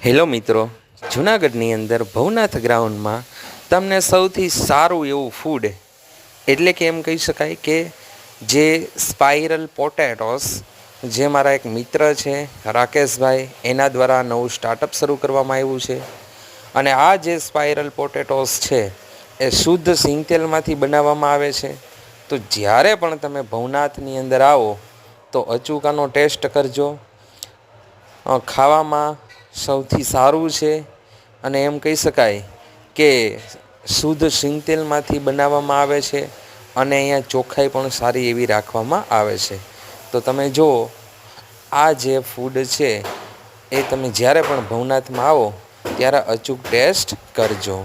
Hello મિત્રો, જૂનાગઢની અંદર ભવનાથ ગ્રાઉન્ડમાં તમને સૌથી સારું એવું ફૂડ એટલે કે એમ કહી શકાય કે જે સ્પાઇરલ પોટેટોસ, જે મારા એક મિત્ર છે રાકેશભાઈ, એના દ્વારા નવું સ્ટાર્ટઅપ શરૂ કરવામાં આવ્યું છે. અને આ જે સ્પાઇરલ પોટેટોસ છે એ શુદ્ધ સિંગતેલમાંથી બનાવવામાં આવે છે. તો જ્યારે પણ તમે ભવનાથની અંદર આવો તો અચૂકાનો ટેસ્ટ કરજો. ખાવામાં સૌથી સારું છે અને એમ કહી શકાય કે શુદ્ધ સિંગતેલમાંથી બનાવવામાં આવે છે અને અહીંયા ચોખ્ખાઈ પણ સારી એવી રાખવામાં આવે છે. તો તમે જુઓ, આ જે ફૂડ છે એ તમે જ્યારે પણ ભવનાથમાં આવો ત્યારે અચૂક ટેસ્ટ કરજો.